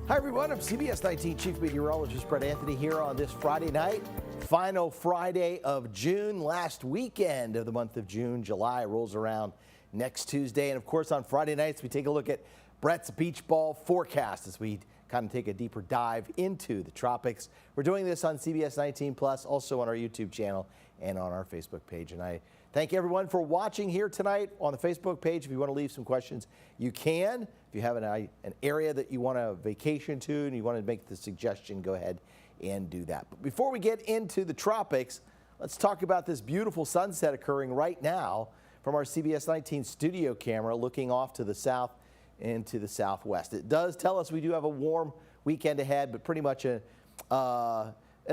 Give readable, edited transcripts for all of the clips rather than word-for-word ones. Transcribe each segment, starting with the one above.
Hi everyone, I'm CBS19 Chief Meteorologist Brett Anthony here on this Friday night. Final Friday of June, last weekend of the month of June. July rolls around next Tuesday. And of course on Friday nights we take a look at Brett's beach ball forecast as we kind of take a deeper dive into the tropics. We're doing this on CBS19 Plus, also on our YouTube channel and on our Facebook page. And I thank everyone for watching here tonight on the Facebook page. If you want to leave some questions, you can. If you have an area that you want to vacation to and you want to make the suggestion, go ahead and do that. But before we get into the tropics, let's talk about this beautiful sunset occurring right now from our CBS19 studio camera looking off to the south and to the southwest. It does tell us we do have a warm weekend ahead, but pretty much an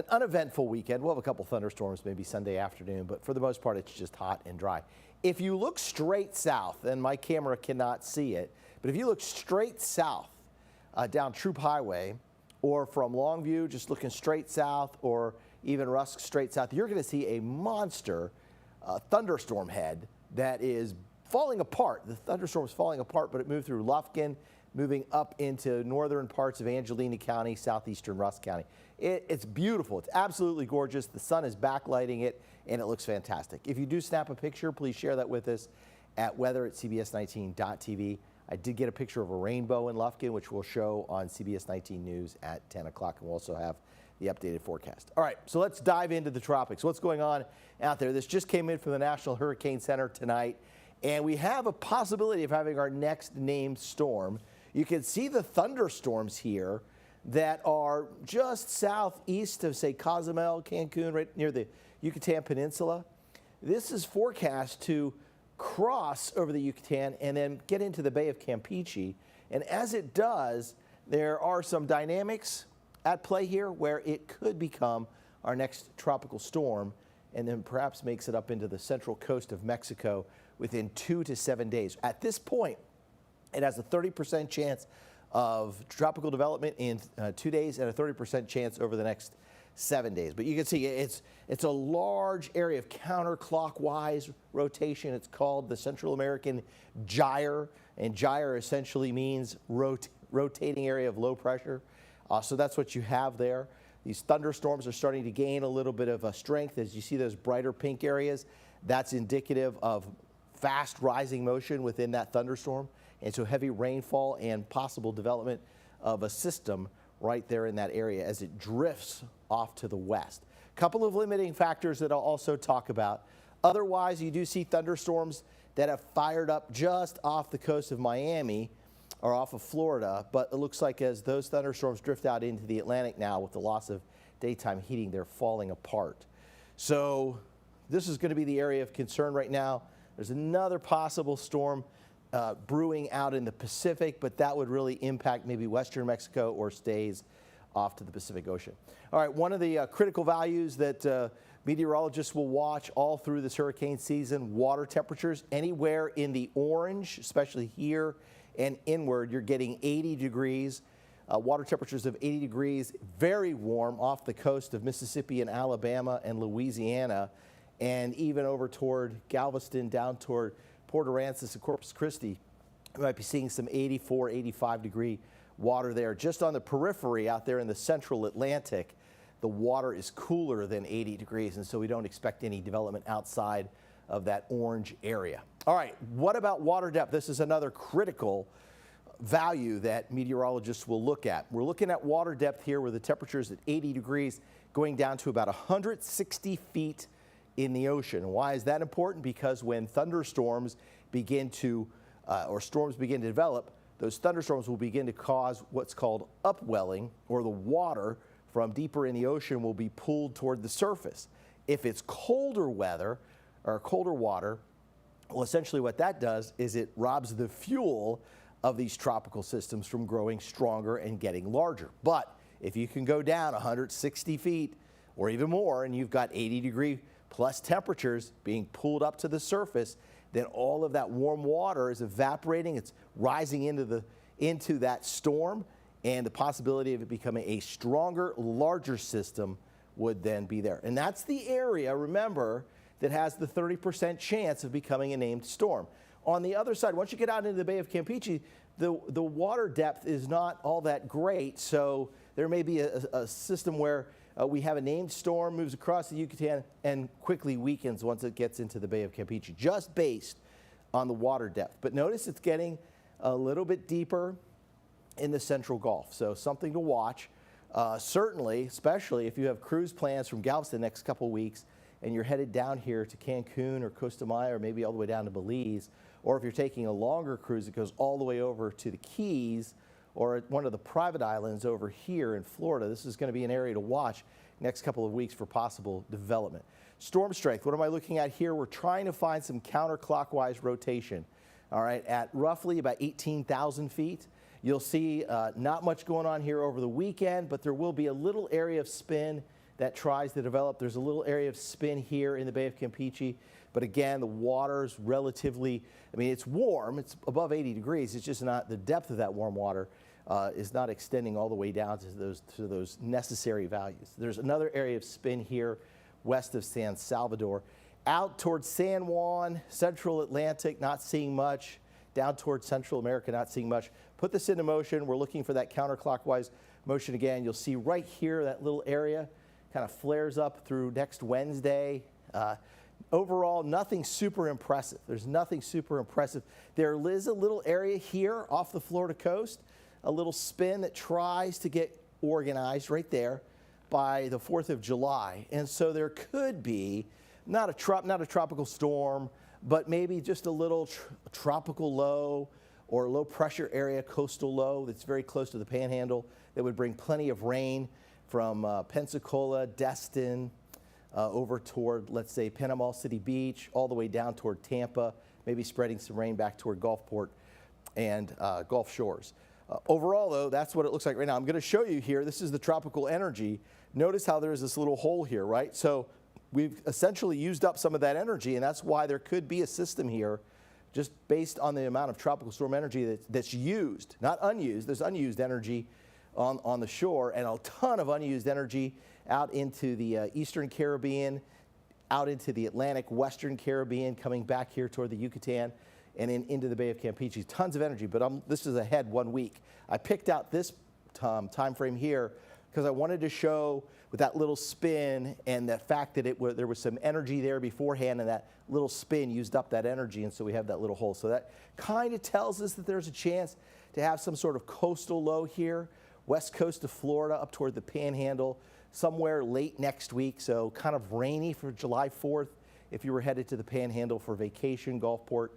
uneventful weekend. We'll have a couple thunderstorms maybe Sunday afternoon, but for the most part, it's just hot and dry. If you look straight south, and my camera cannot see it, but if you look straight south down Troop Highway, or from Longview, just looking straight south, or even Rusk straight south, you're going to see a monster thunderstorm head that is falling apart. The thunderstorm is falling apart, but it moved through Lufkin, moving up into northern parts of Angelina County, southeastern Rusk County. It's beautiful. It's absolutely gorgeous. The sun is backlighting it, and it looks fantastic. If you do snap a picture, please share that with us at weather@cbs19.tv. I did get a picture of a rainbow in Lufkin, which we'll show on CBS19 News at 10 o'clock, and we'll also have the updated forecast. All right, so let's dive into the tropics. What's going on out there? This just came in from the National Hurricane Center tonight, and we have a possibility of having our next named storm. You can see the thunderstorms here that are just southeast of, say, Cozumel, Cancun, right near the Yucatan Peninsula. This is forecast to cross over the Yucatan and then get into the Bay of Campeche. And as it does, there are some dynamics at play here where it could become our next tropical storm and then perhaps makes it up into the central coast of Mexico within 2 to 7 days. At this point, it has a 30% chance of tropical development in 2 days and a 30% chance over the next 7 days. But you can see it's a large area of counterclockwise rotation. It's called the Central American gyre, and gyre essentially means rotating area of low pressure. So that's what you have there. These thunderstorms are starting to gain a little bit of strength as you see those brighter pink areas. That's indicative of fast rising motion within that thunderstorm, and so heavy rainfall and possible development of a system right there in that area as it drifts off to the west. A couple of limiting factors that I'll also talk about. Otherwise, you do see thunderstorms that have fired up just off the coast of Miami or off of Florida, but it looks like as those thunderstorms drift out into the Atlantic now with the loss of daytime heating, they're falling apart. So this is going to be the area of concern right now. There's another possible storm brewing out in the Pacific, but that would really impact maybe western Mexico or stays off to the Pacific Ocean. All right, one of the critical values that meteorologists will watch all through this hurricane season, water temperatures. Anywhere in the orange, especially here and inward, you're getting 80 degrees. Water temperatures of 80 degrees, very warm off the coast of Mississippi and Alabama and Louisiana, and even over toward Galveston, down toward Port Aransas and Corpus Christi. We might be seeing some 84, 85 degree water there. Just on the periphery out there in the central Atlantic, the water is cooler than 80 degrees, and so we don't expect any development outside of that orange area. All right, what about water depth? This is another critical value that meteorologists will look at. We're looking at water depth here where the temperature is at 80 degrees going down to about 160 feet in the ocean. Why is that important? Because when thunderstorms begin to, or storms begin to develop, those thunderstorms will begin to cause what's called upwelling, or the water from deeper in the ocean will be pulled toward the surface. If it's colder weather or colder water, well, essentially what that does is it robs the fuel of these tropical systems from growing stronger and getting larger. But if you can go down 160 feet or even more and you've got 80 degree plus temperatures being pulled up to the surface, then all of that warm water is evaporating. It's rising into that storm, and the possibility of it becoming a stronger, larger system would then be there. And that's the area, remember, that has the 30% chance of becoming a named storm. On the other side, once you get out into the Bay of Campeche, the water depth is not all that great, so there may be a system where we have a named storm, moves across the Yucatan, and quickly weakens once it gets into the Bay of Campeche, just based on the water depth. But notice it's getting a little bit deeper in the central Gulf, so something to watch. Certainly, especially if you have cruise plans from Galveston the next couple weeks and you're headed down here to Cancun or Costa Maya or maybe all the way down to Belize, or if you're taking a longer cruise that goes all the way over to the Keys or at one of the private islands over here in Florida, this is going to be an area to watch next couple of weeks for possible development. Storm strength, what am I looking at here? We're trying to find some counterclockwise rotation, all right, at roughly about 18,000 feet. You'll see not much going on here over the weekend, but there will be a little area of spin that tries to develop. There's a little area of spin here in the Bay of Campeche, but again, the water's relatively, I mean, it's warm, it's above 80 degrees, it's just not, the depth of that warm water is not extending all the way down to those necessary values. There's another area of spin here west of San Salvador. Out towards San Juan, Central Atlantic, not seeing much. Down towards Central America, not seeing much. Put this into motion. We're looking for that counterclockwise motion again. You'll see right here, that little area kind of flares up through next Wednesday. Overall, nothing super impressive. There's nothing super impressive. There is a little area here off the Florida coast, a little spin that tries to get organized right there by the 4th of July. And so there could be not a tropical storm, but maybe just a little tropical low or low pressure area, coastal low that's very close to the panhandle that would bring plenty of rain from Pensacola, Destin, over toward, let's say, Panama City Beach, all the way down toward Tampa, maybe spreading some rain back toward Gulfport and Gulf Shores. Overall, though, that's what it looks like right now. I'm going to show you here. This is the tropical energy. Notice how there's this little hole here, right? So we've essentially used up some of that energy, and that's why there could be a system here just based on the amount of tropical storm energy that's used, not unused. There's unused energy on the shore and a ton of unused energy out into the Eastern Caribbean, out into the Atlantic, Western Caribbean, coming back here toward the Yucatan and into the Bay of Campeche. Tons of energy, but this is ahead 1 week. I picked out this time frame here because I wanted to show with that little spin and the fact that there was some energy there beforehand, and that little spin used up that energy, and so we have that little hole. So that kind of tells us that there's a chance to have some sort of coastal low here, west coast of Florida up toward the Panhandle, somewhere late next week. So kind of rainy for July 4th if you were headed to the Panhandle for vacation, Gulfport,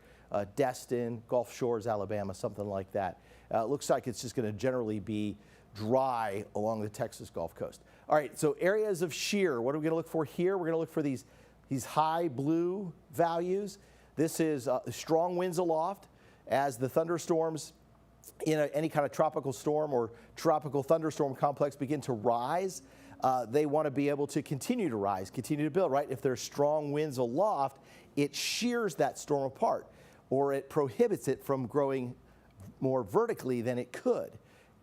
Destin, Gulf Shores, Alabama, something like that. It looks like it's just going to generally be dry along the Texas Gulf Coast. All right, so areas of shear, what are we going to look for here? We're going to look for these high blue values. This is strong winds aloft as the thunderstorms in any kind of tropical storm or tropical thunderstorm complex begin to rise. They want to be able to continue to rise, continue to build, right? If there's strong winds aloft, it shears that storm apart, or it prohibits it from growing more vertically than it could.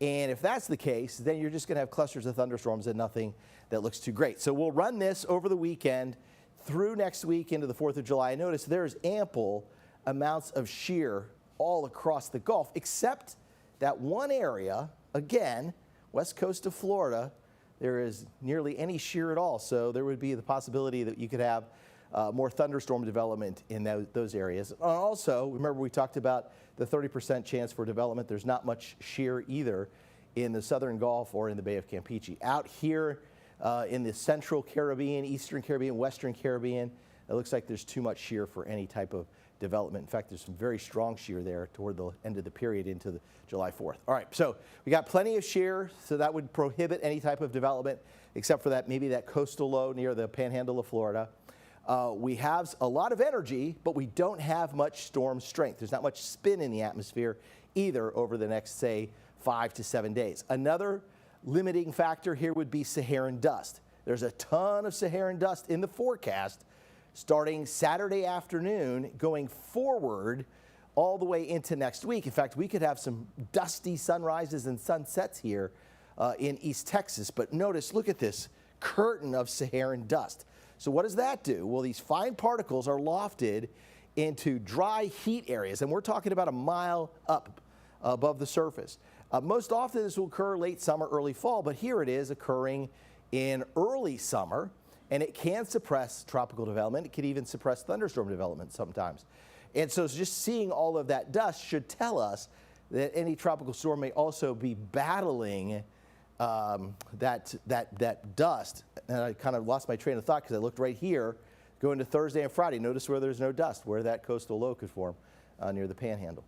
And if that's the case, then you're just going to have clusters of thunderstorms and nothing that looks too great. So we'll run this over the weekend through next week into the 4th of July. Notice there's ample amounts of shear all across the Gulf, except that one area, again, west coast of Florida, there is nearly any shear at all. So there would be the possibility that you could have more thunderstorm development in those areas. Also, remember we talked about the 30% chance for development. There's not much shear either in the southern Gulf or in the Bay of Campeche. Out here in the central Caribbean, eastern Caribbean, western Caribbean, it looks like there's too much shear for any type of development. In fact, there's some very strong shear there toward the end of the period into the July 4th. All right, so we got plenty of shear, so that would prohibit any type of development, except for that maybe that coastal low near the Panhandle of Florida. We have a lot of energy, but we don't have much storm strength. There's not much spin in the atmosphere either over the next, say, 5 to 7 days. Another limiting factor here would be Saharan dust. There's a ton of Saharan dust in the forecast starting Saturday afternoon going forward all the way into next week. In fact, we could have some dusty sunrises and sunsets here in East Texas. But notice, look at this curtain of Saharan dust. So what does that do? Well, these fine particles are lofted into dry heat areas, and we're talking about a mile up above the surface. Most often this will occur late summer, early fall, but here it is occurring in early summer, and it can suppress tropical development. It can even suppress thunderstorm development sometimes. And so just seeing all of that dust should tell us that any tropical storm may also be battling that dust. And I kind of lost my train of thought because I looked right here, going to Thursday and Friday. Notice where there's no dust, where that coastal low could form near the panhandle.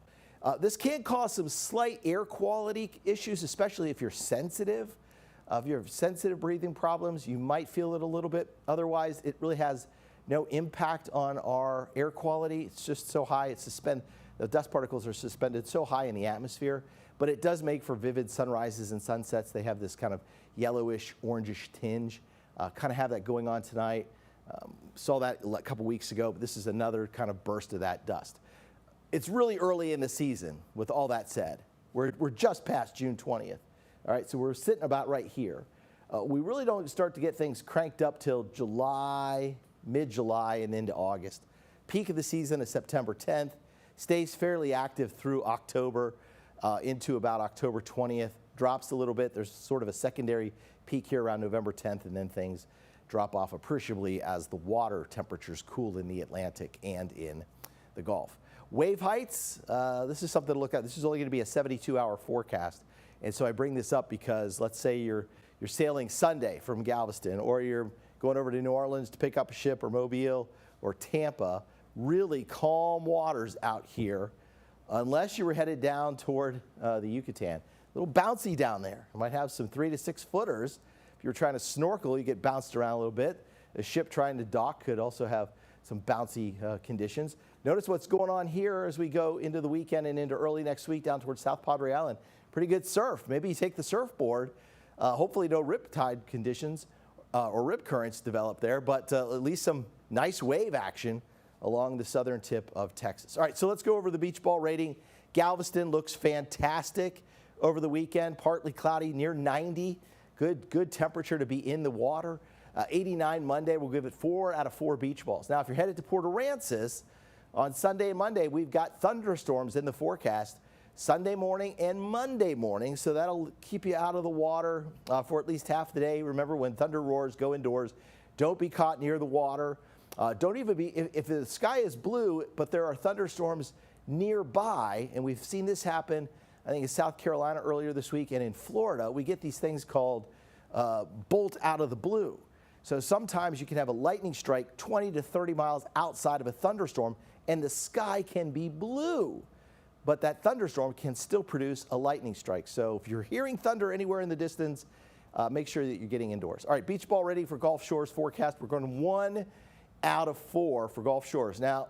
This can cause some slight air quality issues, especially if you're sensitive. If you have sensitive breathing problems, you might feel it a little bit. Otherwise, it really has no impact on our air quality. It's just so high, the dust particles are suspended so high in the atmosphere, but it does make for vivid sunrises and sunsets. They have this kind of yellowish, orangish tinge. Kind of have that going on tonight. Saw that a couple weeks ago, but this is another kind of burst of that dust. It's really early in the season, with all that said. We're just past June 20th. All right, so we're sitting about right here. We really don't start to get things cranked up till July, mid-July, and into August. Peak of the season is September 10th. Stays fairly active through October into about October 20th. Drops a little bit. There's sort of a secondary peak here around November 10th, and then things drop off appreciably as the water temperatures cool in the Atlantic and in the Gulf. Wave heights, this is something to look at. This is only going to be a 72-hour forecast. And so I bring this up because let's say you're sailing Sunday from Galveston, or you're going over to New Orleans to pick up a ship, or Mobile or Tampa. Really calm waters out here, unless you were headed down toward the Yucatan. A little bouncy down there. You might have some 3 to 6 footers. If you're trying to snorkel, you get bounced around a little bit. A ship trying to dock could also have some bouncy conditions. Notice what's going on here as we go into the weekend and into early next week down towards South Padre Island. Pretty good surf. Maybe you take the surfboard. Hopefully no rip tide conditions or rip currents develop there, but at least some nice wave action along the southern tip of Texas. All right, so let's go over the beach ball rating. Galveston looks fantastic over the weekend. Partly cloudy, near 90. Good temperature to be in the water. 89 Monday, we'll give it 4 out of 4 beach balls. Now, if you're headed to Port Aransas on Sunday and Monday, we've got thunderstorms in the forecast Sunday morning and Monday morning, so that'll keep you out of the water for at least half the day. Remember, when thunder roars, go indoors. Don't be caught near the water. Don't even be, if the sky is blue, but there are thunderstorms nearby, and we've seen this happen, I think in South Carolina earlier this week, and in Florida, we get these things called bolt out of the blue. So sometimes you can have a lightning strike 20 to 30 miles outside of a thunderstorm, and the sky can be blue, but that thunderstorm can still produce a lightning strike. So if you're hearing thunder anywhere in the distance, make sure that you're getting indoors. All right, beach ball ready for Gulf Shores forecast. We're going 1 out of 4 for Gulf Shores. Now,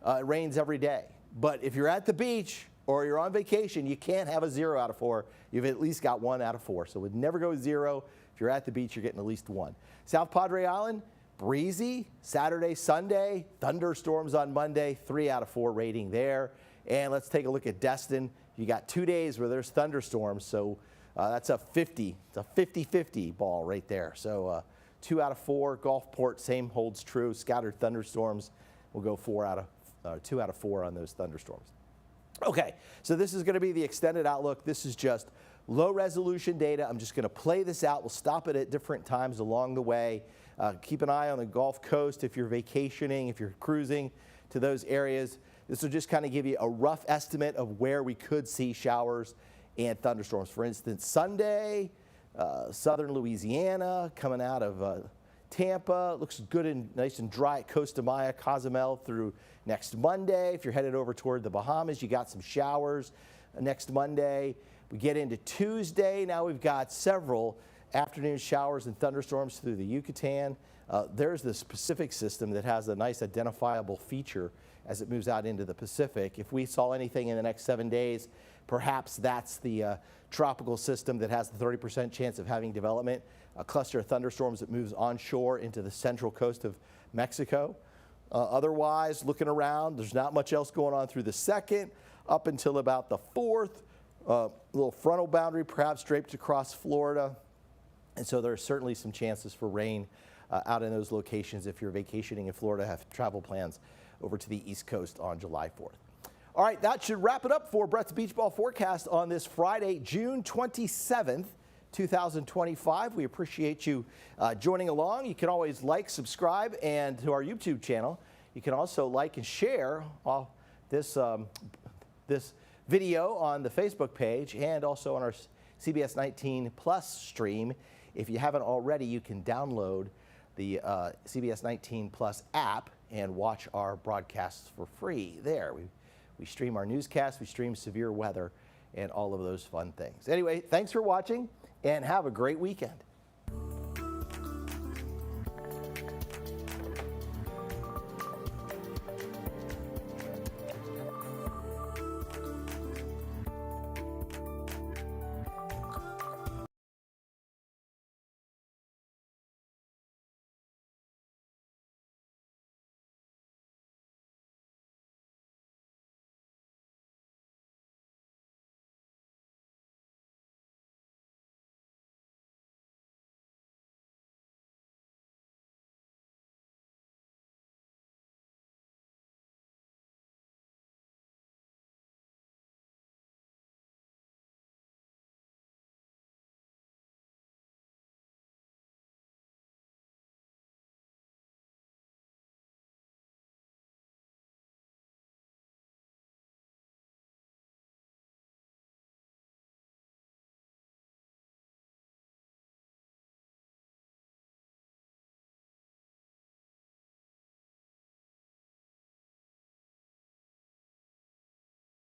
it rains every day, but if you're at the beach or you're on vacation, you can't have a 0 out of 4. You've at least got 1 out of 4. So we'd never go 0. If you're at the beach, you're getting at least 1. South Padre Island, breezy Saturday, Sunday, thunderstorms on Monday, 3 out of 4 rating there. And let's take a look at Destin. You got 2 days where there's thunderstorms, so that's a 50. It's a 50-50 ball right there. So 2 out of 4. Gulfport, same holds true. Scattered thunderstorms. We'll go 2 out of 4 on those thunderstorms. Okay, so this is going to be the extended outlook. This is just low resolution data. I'm just going to play this out. We'll stop it at different times along the way. Keep an eye on the Gulf Coast if you're vacationing, if you're cruising to those areas. This will just kind of give you a rough estimate of where we could see showers and thunderstorms. For instance, Sunday, southern Louisiana, coming out of Tampa. Looks good and nice and dry at Costa Maya, Cozumel through next Monday. If you're headed over toward the Bahamas, you got some showers next Monday. We get into Tuesday. Now we've got several afternoon showers and thunderstorms through the Yucatan. There's this Pacific system that has a nice identifiable feature as it moves out into the Pacific. If we saw anything in the next 7 days, perhaps that's the tropical system that has the 30% chance of having development, a cluster of thunderstorms that moves onshore into the central coast of Mexico. Otherwise, looking around, there's not much else going on through the 2nd up until about the 4th. Little frontal boundary perhaps draped across Florida. And so there are certainly some chances for rain out in those locations if you're vacationing in Florida, have travel plans over to the East Coast on July 4th. All right, that should wrap it up for Brett's Beach Ball forecast on this Friday, June 27th, 2025. We appreciate you joining along. You can always like, subscribe, and to our YouTube channel. You can also like and share this video on the Facebook page and also on our CBS19 Plus stream. If you haven't already, you can download the CBS19 Plus app and watch our broadcasts for free there. We stream our newscasts, we stream severe weather, and all of those fun things. Anyway, thanks for watching, and have a great weekend.